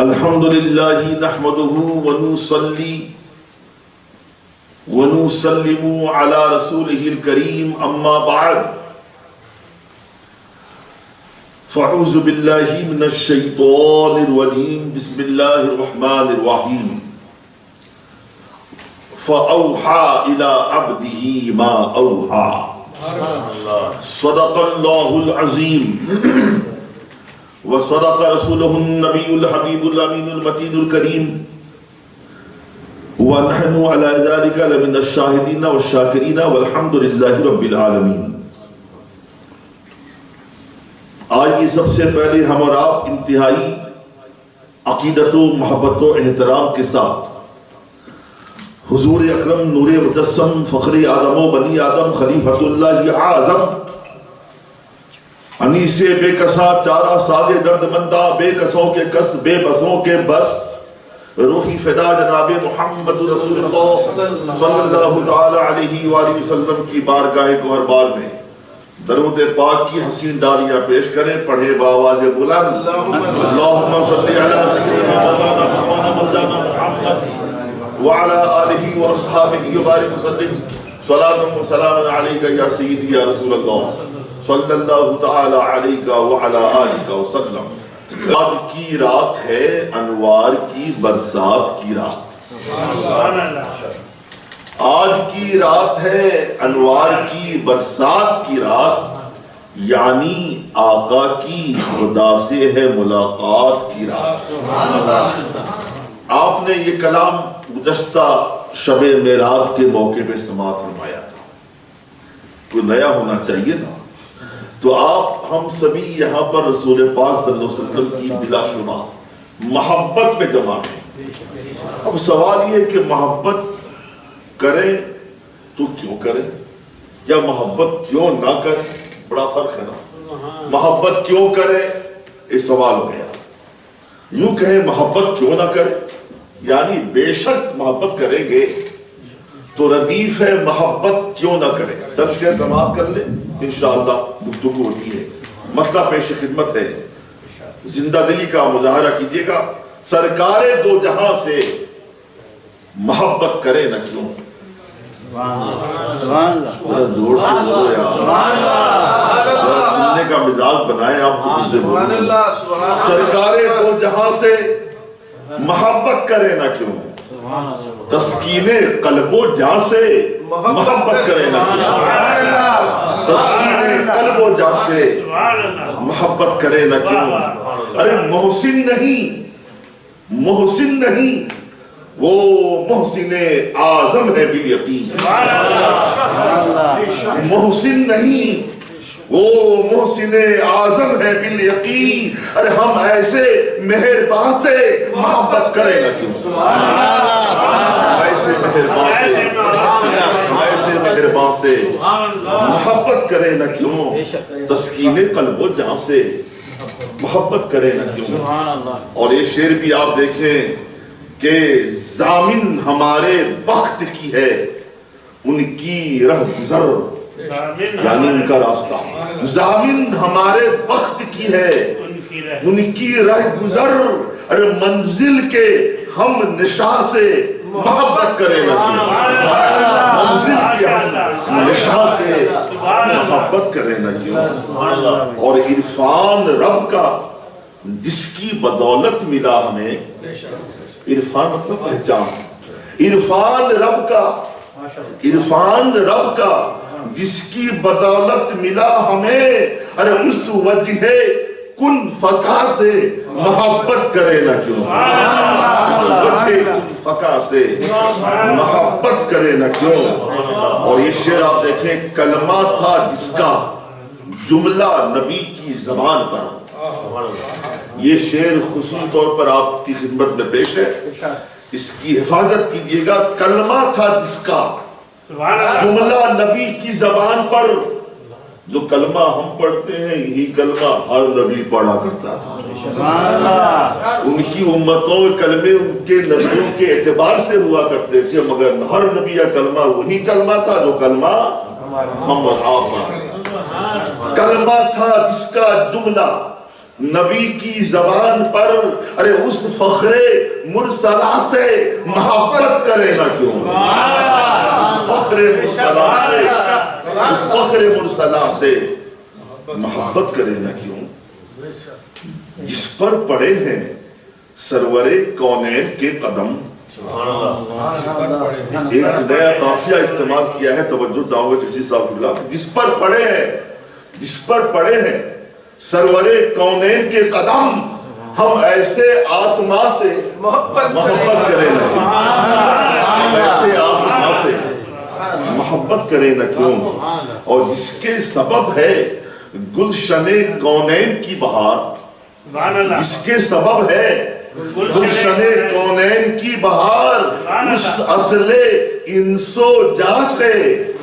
الحمدللہ نحمده ونصلي ونسلم على رسوله الكريم اما بعد فاعوذ باللہ من الشیطان الرجیم بسم اللہ الرحمن الرحیم فأوحى إلى عبده ما أوحى صدق الله العظيم وصدق رسوله النبي الحبيب الأمين المتين الكريم ونحن على ذلك لمن الشاهدين والشاكرين والحمد لله رب العالمين. آج یہ سب سے پہلے ہم اور آپ انتہائی عقیدت و محبت و احترام کے ساتھ حضور اکرم نور مجسم فخر آدم و بنی آدم خلیفۃ اللہ اعظم انیس بے کساں چارہ ساز درد مندہ بے کسوں کے کس بے بسوں کے بس روحی فدا جناب محمد رسول اللہ صلی اللہ تعالی علیہ وآلہ وسلم کی بارگاہ گوہر بار میں درود پاک کی حسین ڈالیاں پیش کریں. پڑھے بآواز بلند اللہم صلی علی سیدنا مولانا محمد وعلى آلہ واصحابہ وبارک وسلم صلاۃ و سلام علیکہ یا سیدی یا رسول اللہ صلی اللہ تعالی علیہ وعلى آلہ وسلم. آج کی رات ہے انوار کی برسات کی رات. آج کی رات ہے انوار کی برسات کی رات، یعنی آقا کی خدا سے ہے ملاقات کی رات. آپ نے یہ کلام گزشتہ شب معراج کے موقع پہ سماعت فرمایا تھا، کوئی نیا ہونا چاہیے تھا. تو آپ ہم سبھی یہاں پر رسول پاک صلی اللہ علیہ وسلم کی بلا شبہ محبت میں جمع ہیں. اب سوال یہ کہ محبت کریں تو کیوں کریں، یا محبت کیوں نہ کریں؟ بڑا فرق ہے نا. محبت کیوں کریں یہ سوال ہو گیا. یوں کہیں محبت کیوں نہ کریں، یعنی بے شک محبت کریں گے تو ردیف ہے محبت کیوں نہ کریں. چند شیئر سماعت کر لیں، انشاءاللہ گفتگو ہوتی ہے. مسئلہ پیش خدمت ہے، زندہ دلی کا مظاہرہ کیجئے گا. سرکار دو جہاں سے محبت کرے نہ کیوں. زور سے بولو یار، سننے کا مزاج بنائے آپ تو مجھے بولو. سرکار دو جہاں سے محبت کرے نہ کیوں، تسکین قلب و جاں سے محبت کرے نہ کیوں. تسکین قلب و جاں سے محبت کرے نہ کیوں. ارے محسن نہیں وہ محسن اعظم ہے بالیقین. محسن نہیں وہ محسن اعظم ہے بالیقین. ارے ہم ایسے مہربان سے محبت کریں نہ کیوں. ایسے مہربان سے محبت کریں نہ کیوں. تسکین قلب و جاں سے محبت کریں نہ کیوں. اور یہ شعر بھی آپ دیکھیں کہ ضامن ہمارے بخت کی ہے ان کی رہ گزر، یعنی ان کا راستہ. ضامن ہمارے بخت کی ہے ان کی رہ گزر. ارے منزل کے ہم نشاں سے محبت کریں نہ کیوں. منزل کے ہم نشاں سے محبت کریں نہ کیوں. اور عرفان رب کا جس کی بدولت ملا ہمیں، عرفان مطلب پہچان، عرفان رب کا جس کی بدولت ملا ہمیں. ارے اس وجہ کن فقہ سے محبت کرے نہ کیوں. اس وجہ کن فقہ سے محبت کرے نہ کیوں. اور یہ شعر آپ دیکھیں، کلمہ تھا جس کا جملہ نبی کی زبان پر. یہ شعر خصوصی طور پر آپ کی خدمت میں پیش ہے، اس کی حفاظت کیجئے گا. کلمہ تھا جس کا جملہ نبی کی زبان پر. جو کلمہ ہم پڑھتے ہیں یہی کلمہ ہر نبی پڑھا کرتا تھا. ان کی امتوں کے کلمے ان کے نبیوں کے اعتبار سے ہوا کرتے تھے، مگر ہر نبی کا کلمہ وہی کلمہ تھا جو کلمہ ہم اور آپ پڑھا. کلمہ تھا جس کا جملہ نبی کی زبان پر، ارے اس فخر مرسلہ سے محبت کرے نہ کیوں؟ اس فخر مرسلہ سے، اس فخر مرسلہ سے محبت کرے نہ کیوں؟ جس پر پڑے ہیں سرور کونین کے قدم۔ ایک نیا قافیہ استعمال کیا ہے، توجہ چاہوں گا چشتی صاحب کی بلا، جس پر پڑے ہیں، جس پر پڑے ہیں سرور کونین کے قدم، ہم ایسے آسماں سے محبت کریں نہ کیوں؟ ہم ایسے آسماں سے محبت کریں نہ کیوں؟ اور جس کے سبب ہے گلشن کونین کی بہار، جس کے سبب ہے گلشن کونین کی بہار، اس اصل انسو جا سے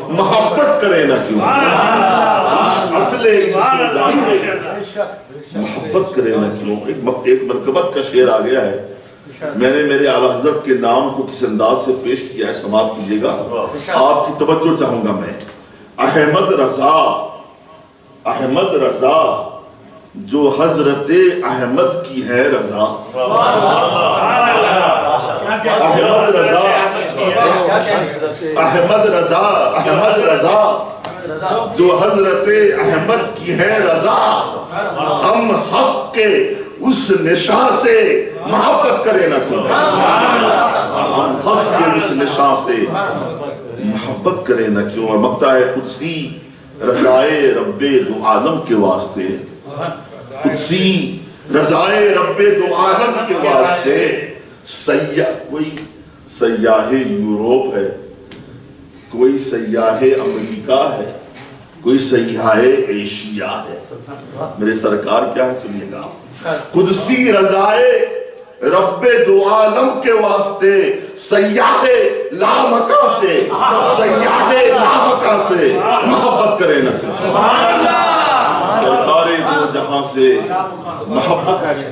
محبت کرے نہ کیوں؟ اس اصل انسو جا سے محبت کرے نہ کیوں؟ ایک مرکبت کا شعر آ گیا ہے، میں نے میرے اعلیٰ حضرت کے نام کو کس انداز سے پیش کیا ہے، سماعت کیجئے گا، آپ کی توجہ چاہوں گا میں۔ احمد رضا، احمد رضا جو حضرت احمد کی ہے رضا، احمد رضا، احمد رضا، احمد رضا جو حضرت احمد کی ہے رضا، ہم حق کے اس نشاں سے محبت کریں نہ کیوں؟ ہم حق کے اس نشاں سے محبت کریں نہ کیوں؟ اور مقطع قدسی رضائے رب دو عالم کے واسطے، قدسی رضائے رب دو عالم کے واسطے، کوئی سیاح یوروپ ہے، کوئی سیاح امریکہ ہے، کوئی سیاح ایشیا ہے، میرے سرکار کیا ہے سنیے گا، قدسی رضائے رب دو عالم کے واسطے، سیاح لامکہ سے، سیاح لامکہ سے محبت کرے نہ کیوں؟ سرکار دو جہاں سے محبت کرے،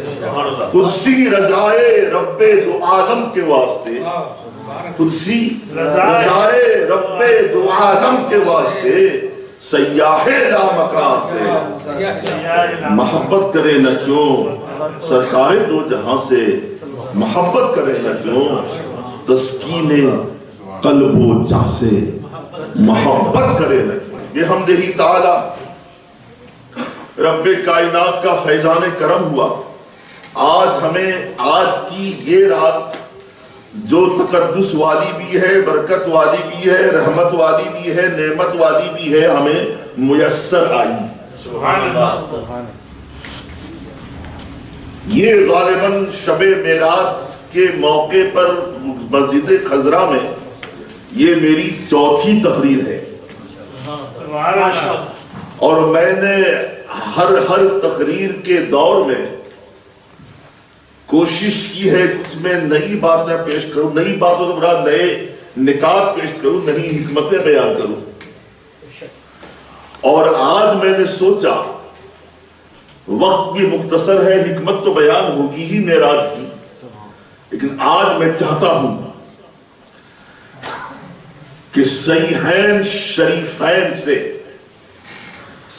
قدسی رضائے رب دو عالم کے واسطے، قدسی رضائے رب دو عالم کے واسطے، سیاح لامکان سے محبت کرے نہ کیوں؟ سرکار دو جہاں سے محبت کرے نہ کیوں؟ تسکین قلب و جاں سے محبت کرے نہ کیوں؟ یہ حمدہی تعالی رب کائنات کا فیضان کرم ہوا، آج ہمیں آج کی یہ رات جو تقدس والی بھی ہے، برکت والی بھی ہے، رحمت والی بھی ہے، نعمت والی بھی ہے، ہمیں میسر آئی۔ یہ غالباً شب معراج کے موقع پر مسجد خضرا میں یہ میری چوتھی تقریر ہے، اور میں نے ہر تقریر کے دور میں کوشش کی ہے کچھ میں نئی باتیں پیش کروں، نئی باتوں سے مراد نئے نکات پیش کروں، نئی حکمتیں بیان کروں۔ اور آج میں نے سوچا وقت بھی مختصر ہے، حکمت تو بیان ہوگی ہی معراج کی، لیکن آج میں چاہتا ہوں کہ صحیحین شریفین سے،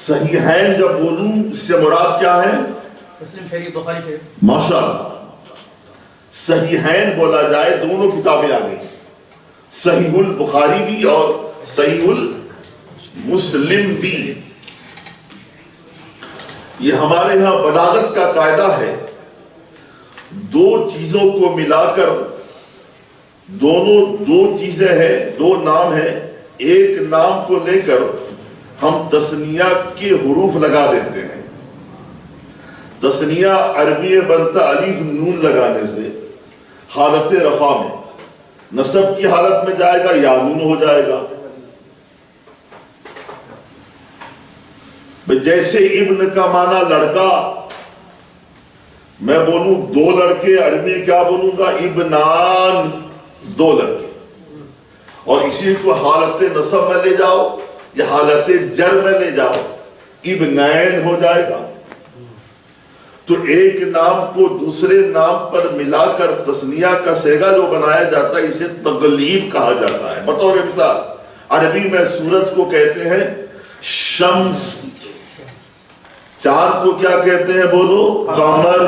صحیحین جب بولوں اس سے مراد کیا ہے؟ مسلم شریف، بخاری شریف، ماشاءاللہ صحیحین بولا جائے، دونوں کتابیں آ گئی، صحیح البخاری بھی اور صحیح المسلم بھی۔ یہ ہمارے ہاں بلاغت کا قاعدہ ہے، دو چیزوں کو ملا کر، دو چیزیں ہیں، دو نام ہیں، ایک نام کو لے کر ہم تثنیہ کے حروف لگا دیتے ہیں۔ تثنیہ عربی میں بنتا الف نون لگانے سے، حالت رفع میں، نصب کی حالت میں جائے گا یا نون ہو جائے گا۔ جیسے ابن کا معنی لڑکا، میں بولوں دو لڑکے، عربی میں کیا بولوں گا؟ ابنان، دو لڑکے۔ اور اسی کو حالت نصب میں لے جاؤ یا حالت جر میں لے جاؤ، ابنین ہو جائے گا۔ تو ایک نام کو دوسرے نام پر ملا کر تثنیہ کا صیغہ جو بنایا جاتا ہے اسے تغلیب کہا جاتا ہے۔ بطور مثال عربی میں سورج کو کہتے ہیں شمس، چاند کو کیا کہتے ہیں بولو؟ قمر.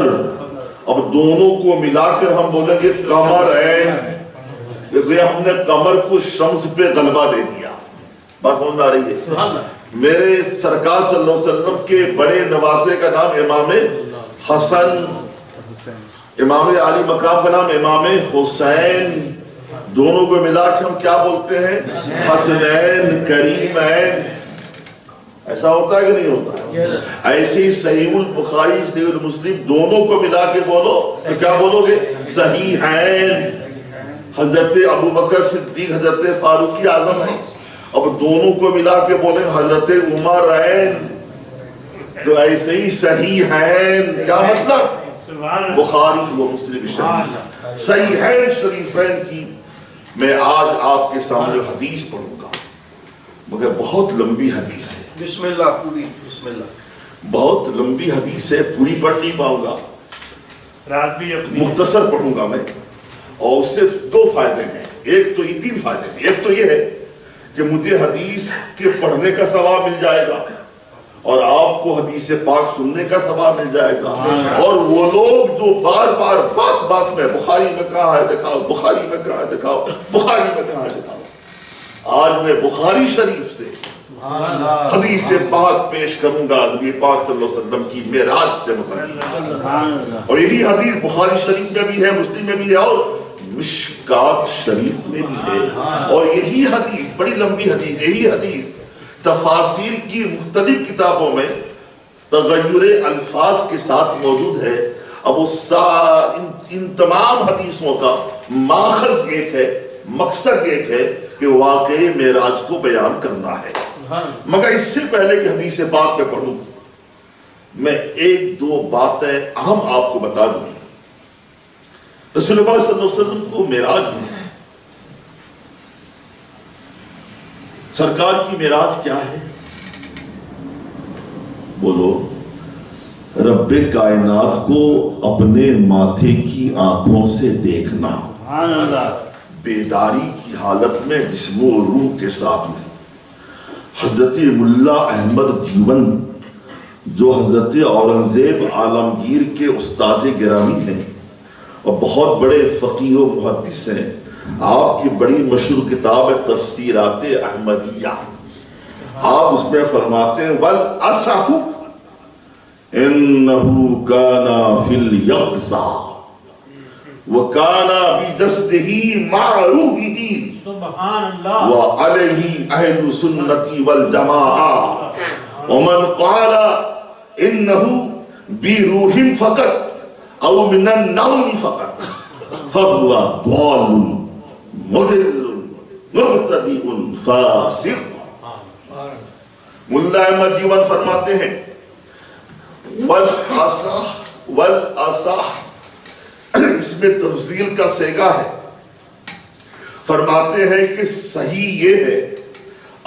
اب دونوں کو ملا کر ہم بولیں گے قمر عین. ہم نے قمر کو شمس پہ غلبہ دے دیا. بات سمجھ آ رہی ہے؟ میرے سرکار صلی اللہ علیہ وسلم کے بڑے نواسے کا نام امام حسن، امام علی مقام کا نام امام حسین. دونوں کو ملا کے ہم کیا بولتے ہیں؟ حسنین کریمین. ایسا ہوتا ہے کہ نہیں ہوتا؟ ایسے ہی صحیح البخاری صحیح المسلم دونوں کو ملا کے بولو تو کیا بولو گے؟ صحیحین. حضرت ابو بکر صدیق حضرت فاروق اعظم ہیں. اب دونوں کو ملا کے بولیں حضرت عمر عین. تو ایسے ہی صحیحین کیا مطلب؟ بخاری و مسلم شریف. صحیحین شریفین کی میں آج آپ کے سامنے حدیث پڑھوں گا، مگر بہت لمبی حدیث ہے. بسم اللہ پوری. بسم اللہ. بہت لمبی حدیث ہے، پوری پڑھ نہیں پاؤں گا، مختصر پڑھوں گا میں. اور اس سے دو فائدے ہیں. ایک تو یہ، تین فائدے ہیں. ایک تو یہ ہے کہ مجھے حدیث کے پڑھنے کا ثواب مل جائے گا اور آپ کو حدیث پاک سننے کا ثواب مل جائے گا. اور وہ لوگ جو بار بار بات میں بخاری میں کہاں ہے دکھاؤ، بخاری میں کہاں ہے دکھاؤ، بخاری میں کہاں ہے دکھاؤ، آج میں بخاری شریف سے حدیث پاک پیش کروں گا نبی پاک صلی اللہ علیہ وسلم کی معراج سے متعلق. اور یہی حدیث بخاری شریف میں بھی ہے، مسلم میں بھی ہے اور مشکات شریف میں بھی ہے. اور یہی حدیث بڑی لمبی حدیث، یہی حدیث تفاسیر کی مختلف کتابوں میں تغیر الفاظ کے ساتھ موجود ہے. اب ان تمام حدیثوں کا ماخذ ایک ہے، مقصد ایک ہے کہ واقعی معراج کو بیان کرنا ہے. مگر اس سے پہلے کہ حدیث پاک میں پڑھوں میں ایک دو باتیں اہم آپ کو بتا دوں. رسول اللہ صلی اللہ علیہ وسلم کو معراج میں سرکار کی معراج کیا ہے؟ بولو، رب کائنات کو اپنے ماتھے کی آنکھوں سے دیکھنا، بیداری کی حالت میں جسم و روح کے ساتھ میں. حضرت ملا احمد دیوبند جو حضرت اورنگزیب عالمگیر کے استاذ گرامی ہیں اور بہت بڑے فقیہ و محدث ہیں، آپ کی بڑی مشہور کتاب ہے تفسیرات احمدیہ. آپ اس میں فرماتے ہیں وَالْأَصَحُ إِنَّهُ كَانَ فِي الْيَقْظَةِ وَكَانَ بِجَسْدِهِ مَعْرُوحِهِ وَعَلَيْهِ أَهْلُ سُنَّةِ وَالْجَمَاعَةِ وَمَنْ قَالَ إِنَّهُ بِرُوحٍ فَقَطْ أَوْ مِنَ النَّوْمِ فَقَطْ فَهُوَ ضَالٌ مُضِلٌ مُبْتَدِعٌ فَاسِقٌ. ملا احمد دیوبند فرماتے ہیں وَالْأَصَحُ اس میں تفضیل کا صیغہ ہے. فرماتے ہیں کہ صحیح یہ ہے،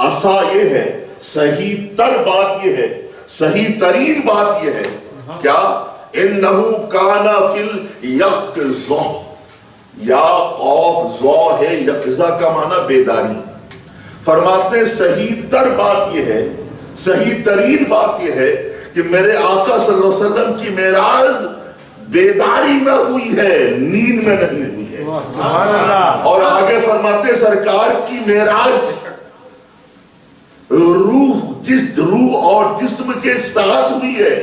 اصح یہ ہے، صحیح تر بات یہ ہے، صحیح ترین بات یہ ہے کیا؟ انہو کانا فی الیقظہ. یا قوف زو ہے، یقظہ کا معنی بیداری. فرماتے ہیں صحیح تر بات یہ ہے، صحیح ترین بات یہ ہے کہ میرے آقا صلی اللہ علیہ وسلم کی معراج بیداری میں ہوئی ہے، نیند میں نہیں ہوئی ہے. اور آگے فرماتے سرکار کی معراج روح اور جسم کے ساتھ ہوئی ہے.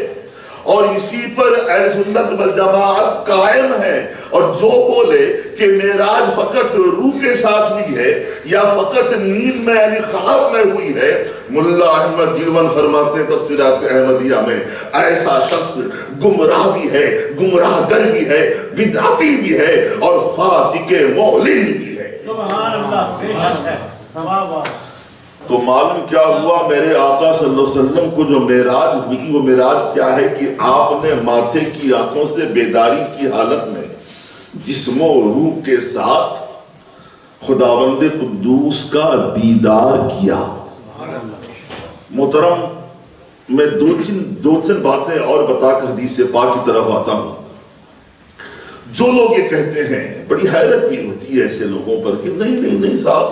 اور اسی پر اہل سنت والجماعت قائم ہے. اور جو بولے کہ معراج فقط روح کے ساتھ ہوئی ہے یا فقط نیند میں یعنی خواب میں ہوئی ہے، ملا احمد دیوبند فرماتے ہیں تفسیرات احمدیہ میں ایسا شخص گمراہ بھی ہے، گمراہ گر بھی ہے، بدعتی بھی ہے اور فاسق معلن بھی ہے. سبحان اللہ. بے شک ہے. واہ واہ. تو معلوم کیا ہوا؟ میرے آقا صلی اللہ علیہ وسلم کو جو معراج ہوئی وہ معراج کیا ہے کہ آپ نے ماتھے کی آنکھوں سے بیداری کی حالت میں جسم و روح کے ساتھ خداوند قدوس کا دیدار کیا. محترم، میں دو تین باتیں اور بتا کر حدیث پاک کی طرف آتا ہوں. جو لوگ یہ کہتے ہیں، بڑی حیرت بھی ہوتی ہے ایسے لوگوں پر کہ نہیں صاحب،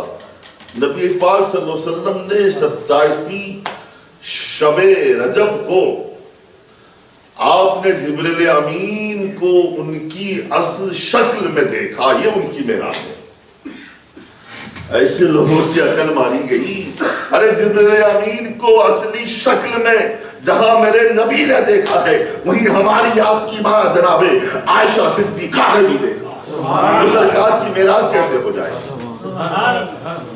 نبی پاک صلی اللہ علیہ وسلم نے 27ویں شب رجب کو آپ نے جبریل امین کو ان کی اصل شکل میں دیکھا، یہ ان کی معراج ہے۔ ایسے لوگوں کی عقل ماری گئی، ارے جبریل امین کو اصلی شکل میں جہاں میرے نبی نے دیکھا ہے وہیں ہماری آپ کی ماں جناب عائشہ صدیقہ نے بھی دیکھا، تو سرکار کی معراج کیسے ہو جائے؟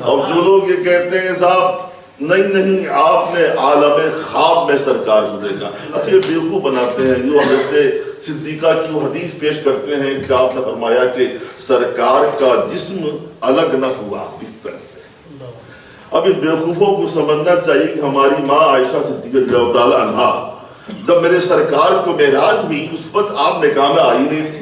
اب جو لوگ یہ کہتے ہیں صاحب نہیں آپ نے عالم خواب میں سرکار کو دیکھا، اصل بیوقوف بناتے ہیں۔ جو حضرت صدیقہ کی وہ حدیث پیش کرتے ہیں کہ آپ نے فرمایا کہ سرکار کا جسم الگ نہ ہوا بستر سے۔ اب ان بیوقوفوں کو سمجھنا چاہیے کہ ہماری ماں عائشہ صدیقہ رضی اللہ تعالی عنہا جب میرے سرکار کو معراج ہوئی اس وقت آپ نکاح میں آئی نہیں تھی،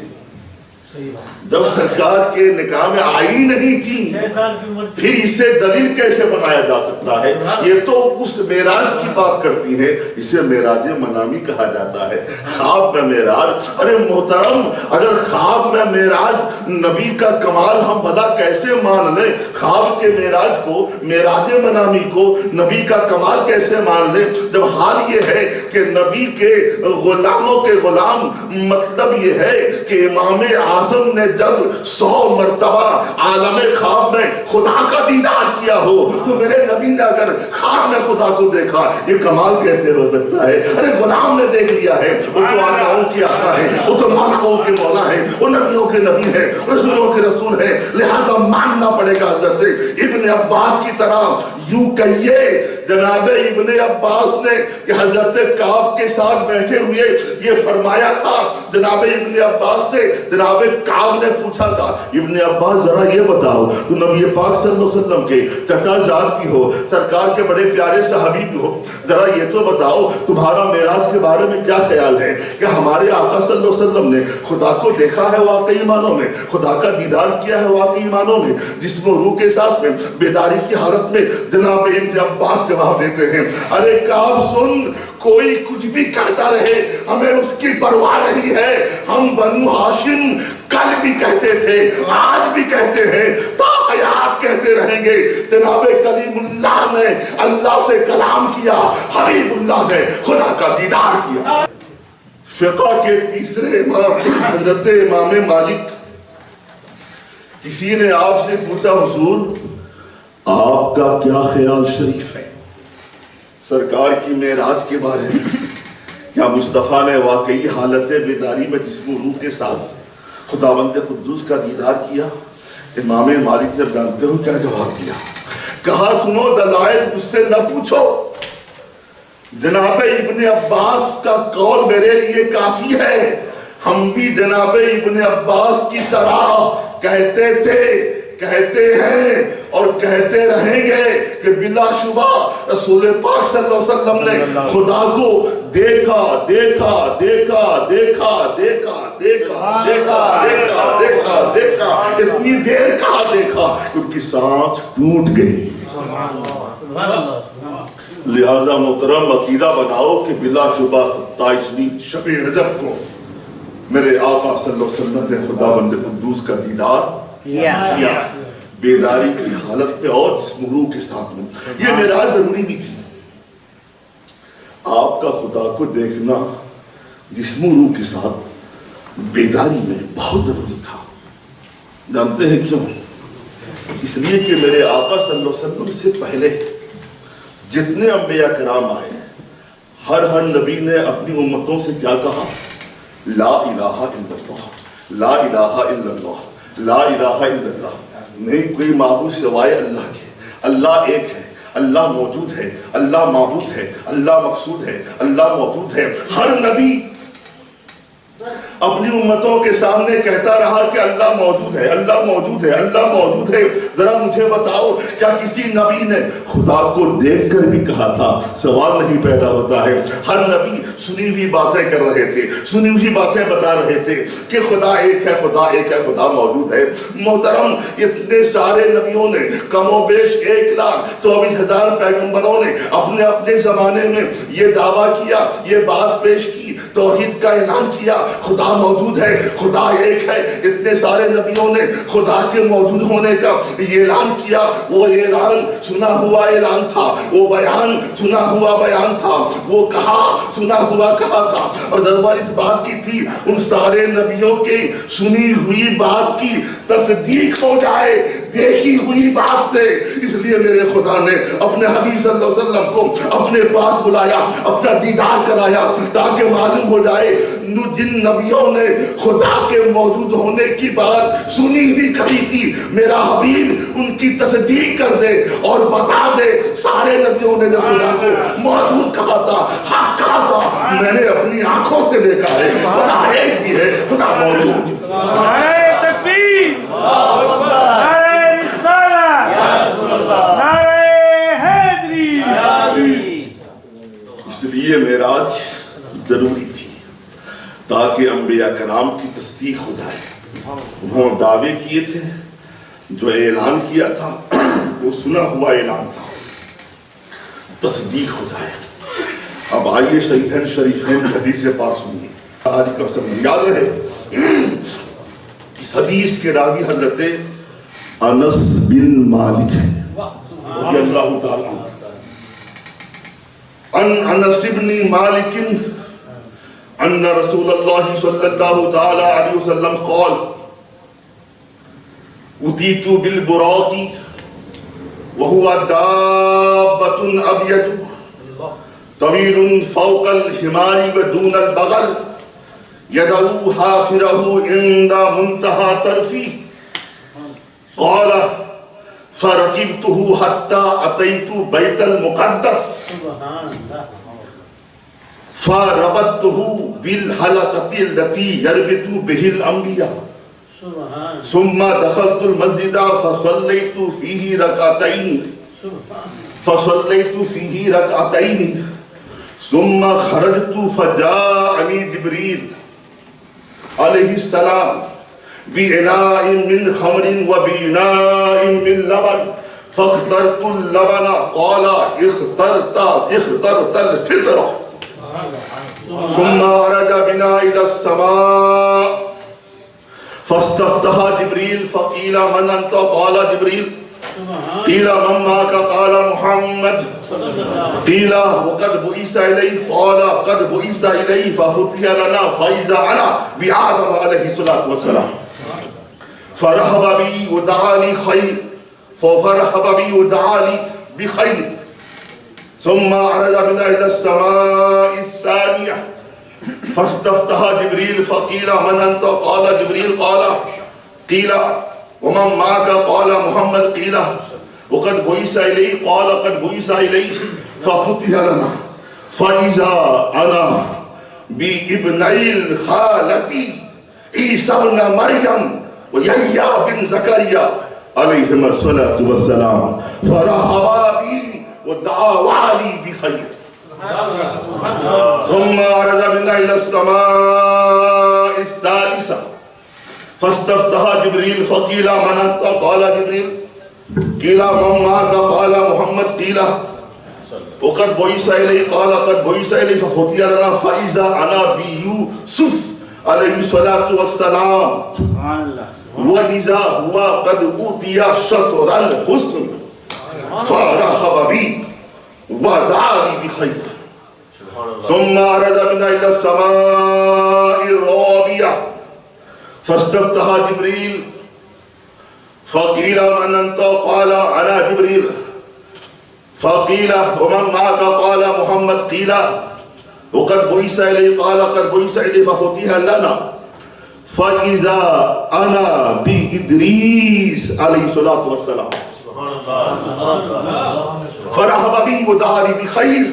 جب سرکار کے نکاح میں آئی نہیں تھی 6 سال کی عمر پھر اسے دلیل کیسے بنایا جا سکتا ہے؟ یہ تو اس معراج کی بات کرتی ہے، اسے معراج منامی کہا جاتا ہے، خواب میں معراج۔ ارے محترم، اگر خواب میں معراج نبی کا کمال ہم بھلا کیسے مان لیں؟ خواب کے معراج کو، معراج منامی کو نبی کا کمال کیسے مان لیں جب حال یہ ہے کہ نبی کے غلاموں کے غلام، مطلب یہ ہے کہ امام اعظم نے جب 100 مرتبہ عالم خواب میں خدا کا دیدار کیا ہو تو میرے نبی نے اگر خواب میں خدا کو دیکھا، یہ کمال کیسے ہو سکتا ہے؟ ارے غلام نے دیکھ لیا ہے، وہ تو آقاؤں کی آقا ہے، وہ تو مالکوں کے مولا ہے، وہ نبیوں کے نبی ہے، رسولوں کے رسول ہے، لہذا ماننا پڑے گا۔ حضرت ابن عباس کی طرح یوں کہیے جناب ابن عباس نے کہ حضرت کعب کے ساتھ بیٹھے ہوئے یہ فرمایا تھا۔ جناب ابن عباس سے جناب کعب نے پوچھا تھا، ابن عباس ذرا یہ بتاؤ تو نبی پاک صلی اللہ علیہ وسلم کے چچا جات بھی ہو، سرکار کے بڑے پیارے صحابی بھی ہو، ذرا یہ تو بتاؤ تمہارا معراج کے بارے میں کیا خیال ہے کہ ہمارے آقا صلی اللہ علیہ وسلم نے خدا کو دیکھا ہے واقعی معنوں میں، خدا کا دیدار کیا ہے واقعی معنوں میں، جسم و روح کے ساتھ میں، بیداری کی حالت میں؟ جناب ابن عباس جواب دیتے ہیں، ارے کعب سن، کوئی کچھ بھی کہتا رہے ہمیں اس کی پرواہ نہیں ہے، ہم بنو ہاشم کل بھی کہتے تھے، آج بھی کہتے ہیں، تا حیات کہتے رہیں گے۔ جناب کلیم اللہ نے اللہ سے کلام کیا، حبیب اللہ نے خدا کا دیدار کیا۔ فقہ کے تیسرے امام حضرت امام مالک، کسی نے آپ سے پوچھا حضور آپ کا کیا خیال شریف ہے سرکار کی معراج کے بارے میں؟ کیا مصطفیٰ نے واقعی حالت بیداری میں جسم و روح کے ساتھ خداوند قدوس کا دیدار کیا؟ امام مالک نے جانتے ہو کیا جواب دیا؟ کہا سنو دلائل مجھ سے نہ پوچھو، جناب ابن عباس کا قول میرے لیے کافی ہے، ہم بھی جناب ابن عباس کی طرح کہتے تھے، کہتے ہیں اور کہتے رہیں گے کہ بلا شبہ رسول پاک صلی اللہ علیہ وسلم نے خدا کو دیکھا دیکھا دیکھا دیکھا دیکھا دیکھا دیکھا دیکھا دیکھا دیکھا، اتنی دیر کہاں دیکھا کہ ان کی سانس ٹوٹ گئی۔ لہذا محترم عقیدہ بناؤ کہ بلا شبہ 27ویں شب رجب کو میرے آقا صلی اللہ علیہ وسلم نے خداوند قدوس کا دیدار کیا، بیداری کی حالت میں اور جسم و روح کے ساتھ میں۔ یہ معراج ضروری بھی تھی، آپ کا خدا کو دیکھنا جسم و روح کے ساتھ بیداری میں بہت ضروری تھا۔ جانتے ہیں کیوں؟ اس لیے کہ میرے آقا صلی اللہ علیہ وسلم سے پہلے جتنے انبیاء کرام آئے، ہر نبی نے اپنی امتوں سے کیا کہا؟ لا الہ الا اللہ، لا الہ الا اللہ، لا الہ الا اللہ، نہیں کوئی معبود سوائے اللہ کے، اللہ ایک ہے، اللہ موجود ہے، اللہ معبود ہے، اللہ مقصود ہے، اللہ موجود ہے۔ ہر نبی اپنی امتوں کے سامنے کہتا رہا کہ اللہ موجود ہے، اللہ موجود ہے، اللہ موجود ہے۔ ذرا مجھے بتاؤ کیا کسی نبی نے خدا کو دیکھ کر بھی کہا تھا؟ سوال نہیں پیدا ہوتا ہے۔ ہر نبی سنی ہوئی باتیں کر رہے تھے، سنی ہوئی باتیں بتا رہے تھے کہ خدا ایک ہے، خدا ایک ہے، خدا موجود ہے۔ محترم اتنے سارے نبیوں نے، کم و بیش 1,24,000 پیغمبروں نے اپنے اپنے زمانے میں یہ دعویٰ کیا، یہ بات پیش کی، توحید کا اعلان کیا، خدا موجود ہے، خدا ایک ہے۔ اتنے سارے نبیوں نے خدا کے موجود ہونے کا یہ اعلان کیا۔ وہ اعلان سنا ہوا اعلان تھا، وہ بیان سنا ہوا بیان تھا، وہ کہا سنا ہوا کہا تھا، اور دربار اس بات کی تھی ان سارے نبیوں کے سنی ہوئی بات کی تصدیق ہو جائے دیکھی ہوئی بات سے. اس لیے میرے خدا نے اپنے حبیب صلی اللہ علیہ وسلم کو اپنے پاس بلایا، اپنا دیدار کرایا، تاکہ معلوم ہو جائے جن نبیوں نے خدا کے موجود ہونے کی بات سنی ہوئی کہی تھی، میرا حبیب ان کی تصدیق کر دے اور بتا دے سارے نبیوں نے جو خدا کو موجود کہا تھا، حق کہا تھا، میں نے اپنی آنکھوں سے دیکھا ہے. خدا ایک بھی ہے، خدا موجود. نعرہ تکبیر، نعرہ رسالت، نعرہ حیدری. اس لیے معراج ضروری تھی تاکہ انبیاء کرام کی تصدیق ہو جائے. انہوں نے دعوے کیے تھے، جو اعلان کیا تھا وہ سنا ہوا اعلان تھا، تصدیق ہو جائے. اب آئیے صحیحین شریفین حدیث پاک سنیے. آج کا سب یاد رہے اس حدیث کے راوی حضرت انس بن مالک ہیں رضی اللہ تعالیٰ عنہ. ان انس بن مالک ان رسول اللہ صلی اللہ تعالی علیہ وسلم قال اتیت بالبراق وهو دابة ابيض طويل فوق الحمار ودون البغل يدعو حافره عند منتهى طرفه. قال فركبته حتى أتيت بيت المقدس فربطته بالحلقة التي يربط به الأنبياء ثم دخلت المسجد فصليت فيه ركعتين ثم خرجت فجاءني جبريل عليه السلام بإناء من خمر وبإناء من لبن فاخترت اللبن. قال اخترت الفطرة. ثم عرج بنا إلى السماء فاستفتح جبريل فقيل من أنت؟ قال جبريل. قيل من معك؟ قال محمد. قيل وقد بعث إليه؟ قال قد بعث إليه. ففتح لنا فإذا أنا بآدم عليه الصلاة والسلام فرحب بي ودعا لي خير ففرحب بي ودعا لي بخير. ثم عرج بنا إلى السماء الثانية فاستفتح جبريل فقيل من أنت؟ قال جبريل. قيل ومن معك؟ قال محمد. قيل وقد بعث إليه؟ قال قد بعث إليه. ففتح لنا فإذا أنا بابني الخالة عيسى ابن مريم ويحيى بن زكريا عليهما الصلاة والسلام فرحبا بي ودعا لي بخير. ثم عرج بنا إلى السماء الثالثة فاستفتح جبريل فقيل من أنت؟ قال جبريل. قيل من معك؟ قال محمد. قيل وقد بعث إليه؟ قال قد بعث إليه. ففتح لنا فإذا أنا بيوسف عليه الصلاة والسلام وإذا هو قد أوتي شطر الحسن فرحب بي ودعا لي بخير. ثم عرج بنا إلى السماء الرابعة فاستفتح جبريل فقيل من أنت؟ قال أنا جبريل. فقيل ومن معك؟ قال محمد. قيل وقد بعث إليه؟ قال قد بعث إليه. ففتح لنا فإذا أنا بإدريس عليه الصلاة والسلام فرحب بي ودعا لي بخير.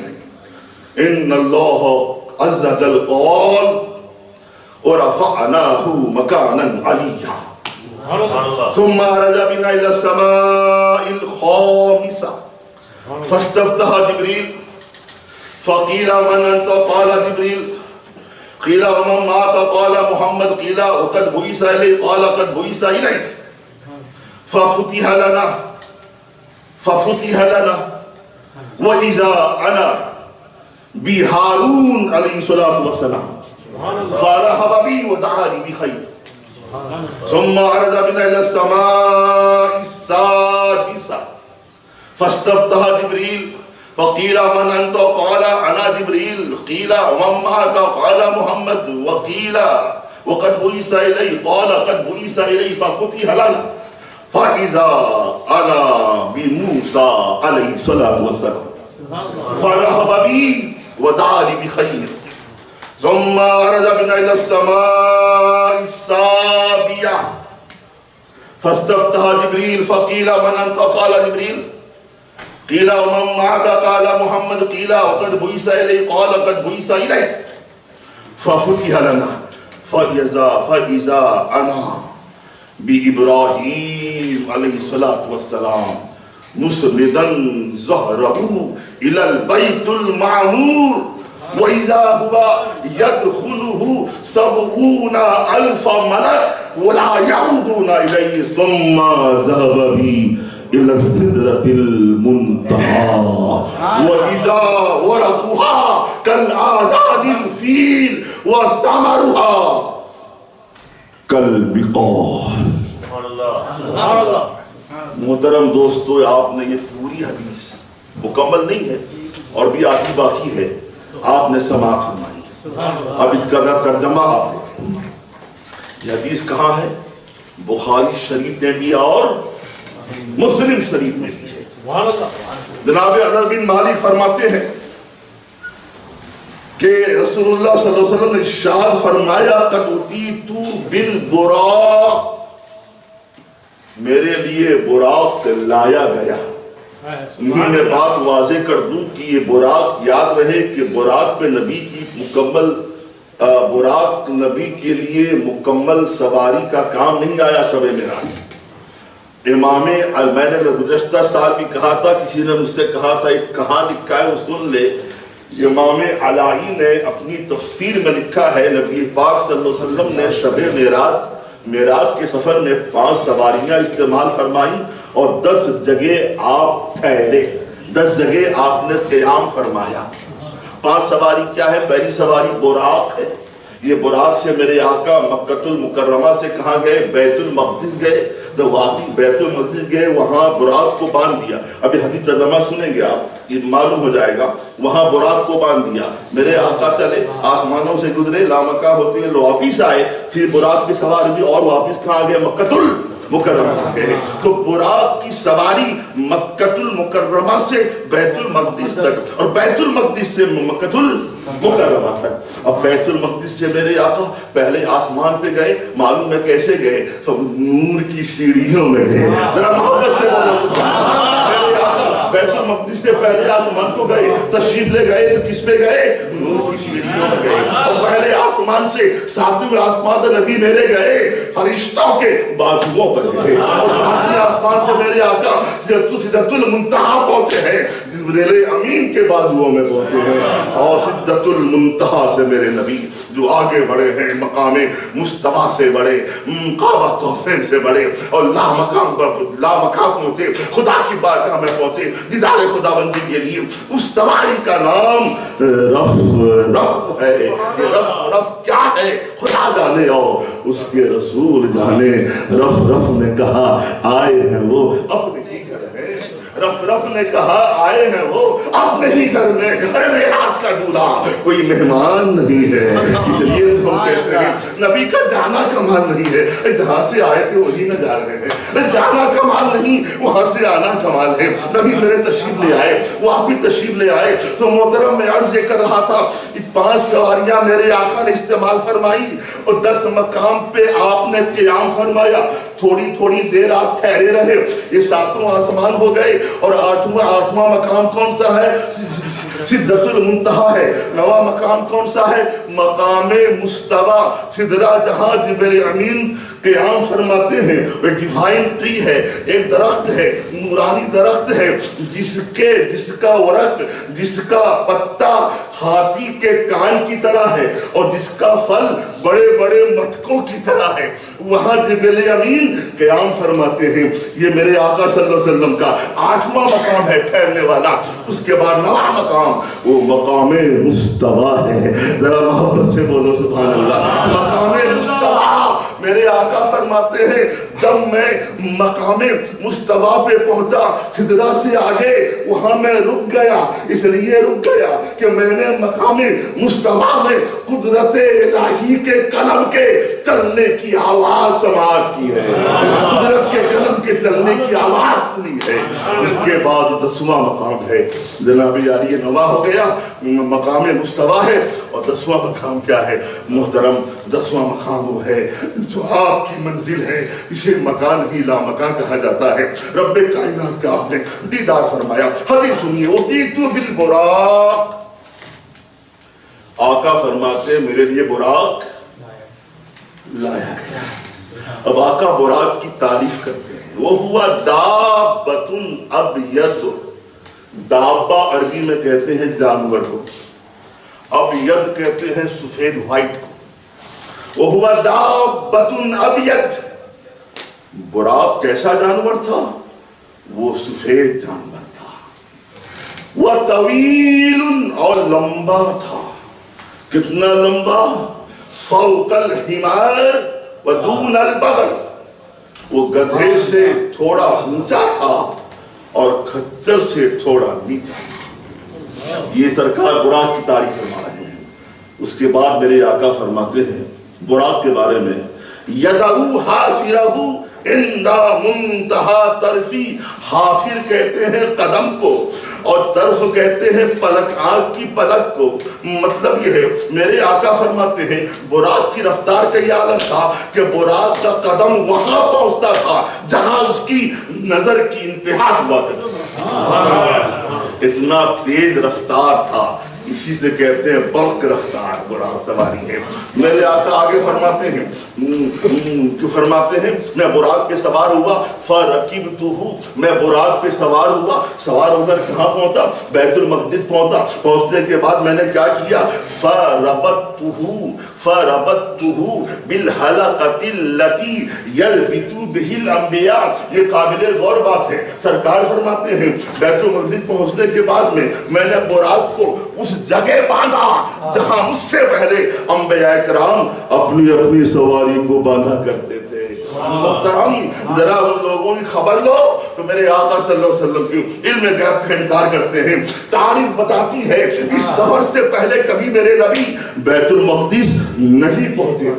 إن الله عز وجل قال ورفعناه مكانا عليا. ثم عرج بنا إلى السماء الخامسة فاستفتح جبريل فقيل من أنت؟ قال جبريل. قيل ومن معك؟ قال محمد. قيل وقد بعث إليه؟ قال قد بعث إليه. ففتح لنا وإذا أنا بهارون عليه الصلاة والسلام فرحب بي ودعا لي بخير. ثم عرج بنا إلى السماء السادسة فاستفتح جبريل فقیل من انت قال انا جبریل قیل ومن معك قال محمد وقیل وقد بعث الی قال قد بعث الی ففتح لنا فاذا انا بموسى علیہ الصلوۃ والسلام فرحب بی ودعا لی بخیر ثم عرج بنا الى السماء السابعة فاستفتح جبريل فقيل من انت قال جبريل قيل ومن معك قال محمد قيل وقد بعث الي قال قد بعث الي ففتح لنا فاذا انا بابراهيم عليه الصلاه والسلام مسندا ظهره الى البيت المعمور وإذا هو يدخله 70,000 ملك ولا يعودون إليه ثم ذهب بي إلى السدرة المنتهى وإذا ورقها كالآذان الفيل وثمرها كالبقال. محترم دوستو، آپ نے یہ پوری حدیث مکمل نہیں ہے اور بھی آگے باقی ہے، آپ نے سماعت فرمائی. اب اس کا ترجمہ آپ دیکھیں. یہ حدیث کہاں ہے؟ بخاری شریف میں بھی اور مسلم شریف میں بھی ہے. جناب انس بن مالک فرماتے ہیں کہ رسول اللہ صلی اللہ علیہ وسلم نے ارشاد فرمایا قد اتیت بالبراق، میرے لیے براق لایا گیا. یہی میں بات واضح کر دوں کہ یہ براق یاد رہے کہ براق پہ نبی کی مکمل براق نبی کے لیے مکمل سواری کا کام نہیں آیا شب معراج. امام میں نے گزشتہ سال بھی کہا تھا، کسی نے مجھ سے کہا تھا ایک کہاں لکھا ہے وہ سن لے. امام علائی نے اپنی تفسیر میں لکھا ہے نبی پاک صلی اللہ علیہ وسلم نے شب معراج کے سفر میں 5 سواریاں استعمال فرمائی اور 10 جگہ آپ ٹھہرے، 10 جگہ آپ نے قیام فرمایا. 5 سواری کیا ہے؟ پہلی سواری براق ہے. یہ براق سے میرے آقا مکہ المکرمہ سے کہاں گئے؟ بیت المقدس گئے. تو واقعی بیت المقدس گئے، وہاں براق کو باندھ دیا. ابھی حدیث ترجمہ سنیں گے آپ، یہ معلوم ہو جائے گا. وہاں براق کو باندھ دیا، میرے آقا چلے آسمانوں سے گزرے، لامکہ ہوتے ہیں واپس آئے، پھر براق کی سواری بھی اور واپس کہاں گئے؟ مکہ المکرمہ گئے. تو براق کی سواری مکہ المکرمہ سے بیت المقدس تک اور بیت المقدس سے مکہ المکرمہ تک. اب بیت المقدس سے میرے آقا پہلے آسمان پہ گئے، معلوم ہے کیسے گئے؟ سب نور کی سیڑھیوں میں گئے. ذرا محبت سے بولو سبحان اللہ. میرے آقا بیت المقدس سے پہلے آسمان کو گئے، تشریف لے گئے تو کس پہ گئے؟ نور کی سیڑھیوں میں گئے. اور پہلے آسمان سے 7ویں آسمان تک نبی میرے گئے فرشتوں کے بازوؤں پر گئے. اور 7ویں آسمان سے میرے آقا سدرۃ المنتہا پہنچے ہیں، جبریل امین کے بازوؤں میں پہنچے ہیں. اور سدرۃ المنتہا سے میرے نبی جو آگے بڑھے ہیں، مقام مصطفیٰ سے بڑھے، قاب قوسین سے بڑھے اور لامکان پہنچے، خدا کی بارگاہ میں پہنچے دیدار خداوندی کے لیے. اس سواری کا نام رف ہے. یہ رف کیا ہے خدا جانے اور اس کے رسول جانے. رف نے کہا آئے ہیں وہ اپنے ہی گھر میں. رف نے کہا آئے ہیں وہ اپنے ہی گھر میں. ارے معراج کا دولہا کوئی مہمان نہیں ہے، اس لیے ہم کہتے ہیں نبی کا جانا کمال نہیں ہے. جہاں سے آئے تھے وہی نہ جا رہے ہیں. جانا کمال نہیں، وہاں سے آنا کمال ہے. نبی میرے تشریف لے آئے، وہ آپ بھی تشریف لے آئے. تو محترم میں عرض یہ کر رہا تھا 5 سواریاں میرے آقا نے استعمال فرمائی اور 10 مقام پہ آپ نے قیام فرمایا. تھوڑی دیر آپ ٹھہرے رہے. یہ 7واں آسمان ہو گئے اور 8واں مقام کون سا ہے؟ سدرۃ المنتہا ہے. 9واں مقام کون سا ہے؟ مقام مصطفیٰ سدرہ جہاں جبریل امین قیام فرماتے ہیں. وہ ڈیوائن ٹری ہے، ایک درخت ہے، نورانی درخت ہے، جس کا ورق، جس کا پتا ہاتھی کے کان کی طرح ہے اور جس کا پھل بڑے بڑے مٹکوں کی طرح ہے. وہاں جبریل امین قیام فرماتے ہیں. یہ میرے آقا صلی اللہ علیہ وسلم کا 8واں مقام ہے ٹھہرنے والا. اس کے بعد 9واں مقام وہ مقام مصطفیٰ ہے. ذرا محبت سے بولو سبحان اللہ. مقام مصطفیٰ میرے آقا فرماتے فرماتے ہیں جب میں مقام مصطفیٰ پہ پہنچا سدرہ سے آگے وہاں میں رک گیا، اس لیے رک گیا کہ میں نے مقام مصطفیٰ میں قدرت الہی کے قلم کے چلنے کی آواز سماعت کی ہے، قدرت کے قلم کے چلنے کی آواز سنی ہے۔ اس کے بعد 10واں مقام ہے جناب عالی نواں ہو گیا، مقام مصطفیٰ ہے، اور 10واں مقام کیا ہے محترم؟ 10واں مقام وہ ہے جو آپ کی منزل ہے، اسے مکان ہی لا مکان کہا جاتا ہے۔ رب کائنات کا آپ نے دیدار فرمایا۔ حدیث سنیے، اُتیتُ بالبراق، آقا فرماتے ہیں میرے لیے براق لایا گیا۔ اب آقا براق کی تعریف کرتے ہیں، وہ ہوا دابۃ ابید، دابہ عربی میں کہتے ہیں جانور کو، ابید کہتے ہیں سفید وائٹ کو، وہ ہوا دابۃ ابید۔ براق کیسا جانور تھا؟ وہ سفید جانور تھا، وہ طویل اور لمبا تھا۔ کتنا لمبا؟ فوق الحمار ودون البغل، وہ گدھے سے تھوڑا اونچا تھا اور خچر سے تھوڑا نیچا تھا۔ یہ سرکار براق کی تعریف فرما رہے ہیں۔ اس کے بعد میرے آقا فرماتے ہیں براق کے بارے میں، یدعو حافرہ اندہ منتہا طرفی، حافر کہتے ہیں قدم کو اور طرف کہتے ہیں پلک، آنکھ کی پلک کو۔ مطلب یہ ہے میرے آقا فرماتے ہیں براق کی رفتار کا یہ عالم تھا کہ براق کا قدم وہاں پہنچتا تھا جہاں اس کی نظر کی انتہا ہوا کرتی تھی، اتنا تیز رفتار تھا، اسی سے کہتے ہیں برق رفتار براق سواری ہے۔ میرے آقا آگے فرماتے ہیں فرماتے ہیں میں براق پہ سوار ہوا، فرکبتہ، میں براق پہ سوار ہوا، سوار ہو کر کہاں پہنچا؟ بیت المقدس پہنچا۔ پہنچنے کے بعد میں نے کیا کیا؟ فربطتہ بالحلقۃ التي يربط به الانبیاء۔ یہ قابل غور بات ہے، سرکار فرماتے ہیں بیت المقدس پہنچنے کے بعد میں نے براق کو اس جگہ باندھا جہاں مجھ سے پہلے انبیاء کرام اپنی اپنی سواری کو باندھا کرتے تھے۔ محترم ذرا ان لوگوں کی خبر لو تو میرے آقا صلی اللہ علیہ وسلم کی علم غیب کا انکار کرتے ہیں۔ تاریخ بتاتی ہے اس سفر سے پہلے کبھی میرے نبی بیت المقدس نہیں پہنچے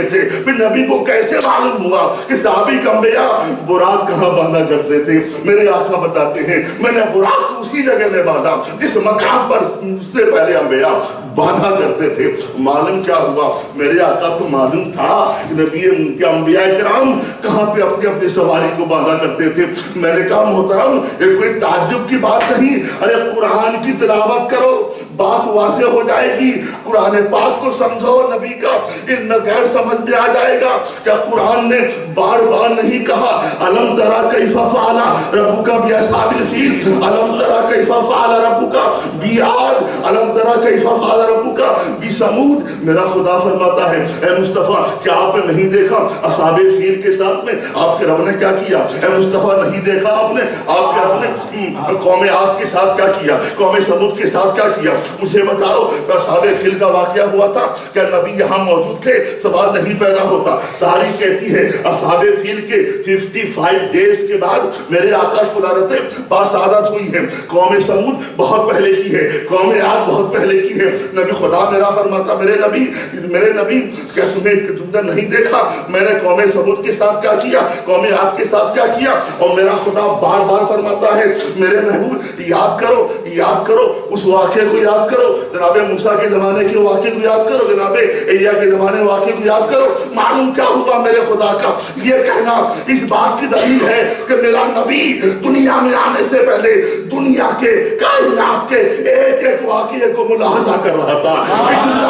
تھے۔ پھر نبی کو کیسے معلوم ہوا کہ سابق انبیاء براق کہاں باندھا کرتے تھے؟ میرے آقا بتاتے ہیں میں نے براق کو اسی جگہ میں باندھا جس مقام پر سے پہلے انبیاء باندھا کرتے تھے۔ معلوم کیا ہوا؟ میرے آقا کو معلوم تھا کہ نبی کے انبیاء کرام کہاں پہ اپنی اپنی سواری کو باندھا کرتے تھے۔ میں نے کہا محترم یہ کوئی تعجب کی بات نہیں، ارے قرآن کی تلاوت کرو بات واضح ہو جائے گی، قرآن پاک کو سمجھو، نبی کا علم غیب سمجھ میں آ جائے گا۔ کیا قرآن نے بار بار نہیں کہا الم تری کیف فعل ربک باصحاب الفیل، الم تری کیف فعل ربک بعاد، الم تری کیف فعل ربک بثمود؟ میرا خدا فرماتا ہے اے مصطفیٰ کیا آپ نے نہیں دیکھا اصحاب فیل کے ساتھ میں آپ کے رب نے کیا کیا؟ اے مصطفیٰ نہیں دیکھا آپ نے آپ کے رب نے قوم عاد کے ساتھ کیا کیا، قوم سمود کے ساتھ کیا کیا؟ مجھے بتاؤ اصحاب فیل کا واقعہ ہوا تھا، کیا نبی یہاں موجود تھے؟ سوال نہیں پیدا ہوتا۔ تاریخ کہتی ہے اصحاب فیل کے 55 ڈیز کے بعد میرے آقا کی ولادت باسعادت ہوئی ہے۔ قوم سمود بہت پہلے کی ہے، قوم عاد بہت پہلے کی ہے۔ نبی خدا میرا فرماتا میرے نبی کیا تم نے نہیں دیکھا میں نے قوم سمود کے ساتھ کیا کیا، قوم عاد کے ساتھ کیا کیا؟ اور میرا خدا بار بار فرماتا ہے میرے محبوب یاد کرو اس واقعے کو یاد کرو، جناب موسیٰ کے زمانے کے واقعے کو یاد کرو، جناب ایلیا کے زمانے واقعے کو یاد کرو۔ معلوم کیا ہوا میرے خدا کا یہ کہنا اس بات کی دلیل ہے کہ میرا نبی دنیا میں آنے سے پہلے دنیا کے کائنات کے ایک ایک واقعے کو ملاحظہ کر رہا تھا۔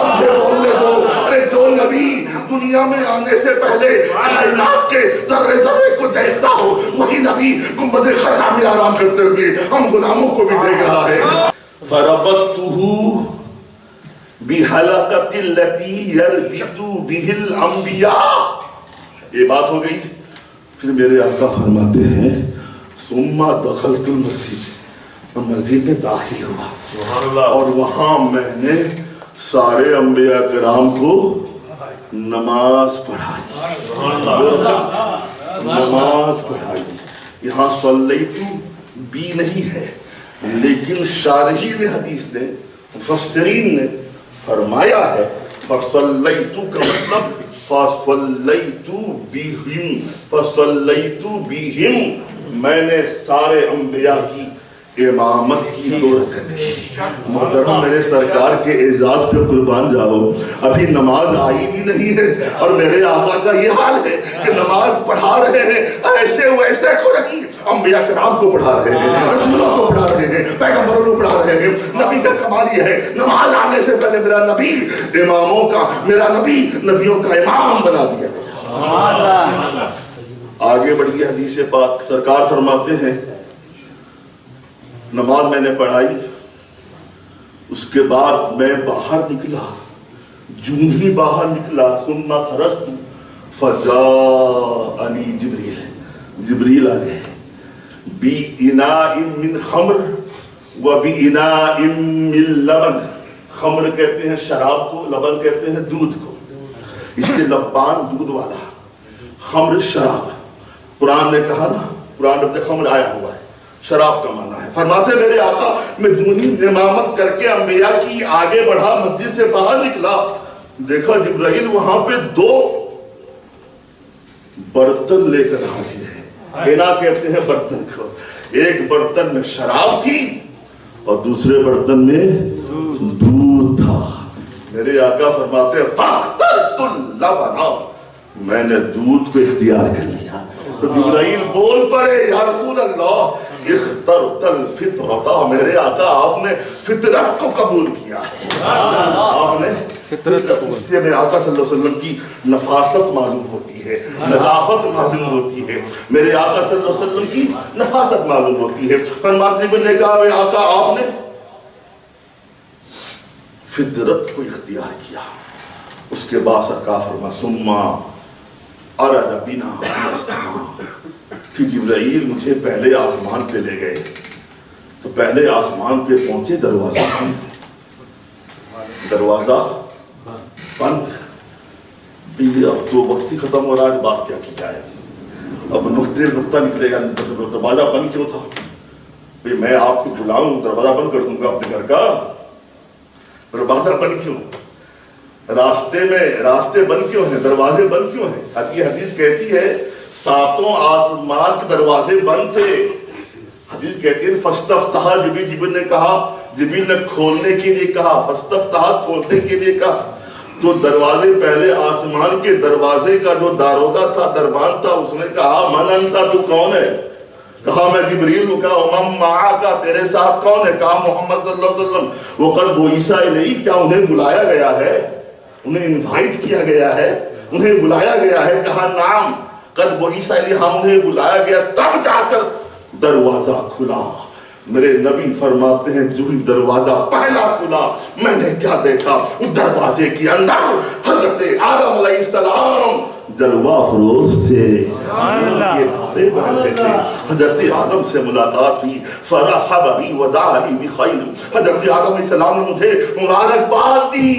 مجھے بولنے دو، ارے جو نبی دنیا میں آنے سے پہلے کائنات کے ذرے ذرے کو دیکھتا ہو وہی نبی گنبد خزا میں آرام کرتے ہوئے ہم غلاموں کو بھی دیکھ رہا ہے۔ فربطتہ بحلقۃ التي يربط به الانبیاء، یہ بات ہو گئی۔ پھر میرے آقا فرماتے ہیں ثم دخلت المسجد، مسجد میں داخل ہوا اور وہاں میں نے سارے انبیاء کرام کو نماز پڑھائی، نماز پڑھائی. یہاں صلیتو بھی نہیں ہے، لیکن شارحین حدیث نے، مفسرین نے فرمایا ہے فصلیتو کا مطلب فصلیتو بہم، فصلیتو بہم، میں نے سارے انبیاء کی امامت کی 2 رکعت کی. محترم میرے سرکار کے اعزاز پہ قربان جاؤ، ابھی نماز آئی بھی نہیں ہے اور میرے آقا کا یہ حال ہے کہ نماز پڑھا رہے ہیں ایسے ویسے کو نہیں، انبیاء کرام کو پڑھا رہے ہیں، رسولوں کو پڑھا رہے ہیں، پیغمبروں کو پڑھا رہے ہیں. نبی کا کمال یہ ہے نماز آنے سے پہلے میرا نبی اماموں کا، میرا نبی نبیوں کا امام بنا دیا. آگے بڑھیے حدیث پاک، سرکار فرماتے ہیں نماز میں نے پڑھائی، اس کے بعد میں باہر نکلا، جو ہی باہر نکلا ثم خرجت فجاءنی جبریل آ گئے بِإِنَاءٍ مِّنْ خَمْرٍ وَبِإِنَاءٍ مِّن لَبَنٍ. خمر کہتے ہیں شراب کو، لبن کہتے ہیں دودھ کو. اس کے لبان دودھ والا، خمر شراب. قرآن نے کہا نا، قرآن میں خمر آیا ہوا ہے، شراب کا معنی ہے. فرماتے میرے آقا میں جو ہی امامت کر کے انبیاء کی آگے بڑھا، مسجد سے باہر نکلا، دیکھا جبرائیل وہاں پہ 2 برتن لے کر حاضر ہے. اینا کہتے ہیں برتن کو. ایک برتن میں شراب تھی اور دوسرے برتن میں دودھ تھا. میرے آقا فرماتے ہیں فاخترت اللبن، میں نے دودھ کو اختیار کر لیا. تو جبرائیل بول پڑے یا رسول اللہ اخترت الفطرۃ، میرے آقا آپ نے فطرت کو قبول کیا ہے. آپ نے فطرت، اس سے میں آقا صلی اللہ علیہ وسلم کی نفاست معلوم ہوتی ہے، نظافت معلوم ہوتی ہے. میرے آقا صلی اللہ علیہ وسلم کی نفاست معلوم ہوتی ہے. فرماتے نے کہا اے آقا آپ نے فطرت کو اختیار کیا. اس کے بعد سرکار فرما ثم عرج بنا السماء، کہ جبرائیل مجھے پہلے آسمان پہ لے گئے. تو پہلے آسمان پہ پہنچے، دروازہ بند. اب تو وقت ہی ختم ہو رہا ہے، بات کیا کی جائے. اب نقطہ نکلے گا. دروازہ بند کیوں تھا؟ میں آپ کو بلاؤں دروازہ بند کر دوں گا اپنے گھر کا؟ دروازہ بند کیوں؟ راستے بند کیوں ہیں؟ دروازے بند کیوں ہیں؟ یہ حدیث کہتی ہے 7 آسمان کے دروازے بند تھے. حدیث کہتی ہے فاستفتح، جبریل نے کہا، جبریل نے کھولنے کے لیے کہا، فاستفتح کھولنے کے لیے کہا. تو دروازے پہلے آسمان کے دروازے کا جو داروغہ تھا، دربان تھا، اس نے کہا من انت، تو کون ہے؟ کہا میں جبریل ہوں. کہا ومن معک، تیرے ساتھ کون ہے؟ کہا محمد صلی اللہ علیہ وسلم. وقد بعث الیہ، کیا انہیں بلایا گیا ہے؟ انہیں انوائٹ کیا گیا ہے، انہیں بلایا گیا ہے. کہا نام قد بعث الیہ، ہم انہیں بلایا گیا. تب جا کر دروازہ کھلا. میرے نبی فرماتے ہیں جو ہی دروازہ پہلا کھلا، میں نے کیا دیکھا؟ اس دروازے کے اندر حضرت آدم علیہ السلام جلوہ فروز تھے. حضرت آدم سے ملاقات ہوئی. فرحب بی ودعا لی بخیر، حضرت آدم علیہ السلام نے مجھے مبارکباد دی،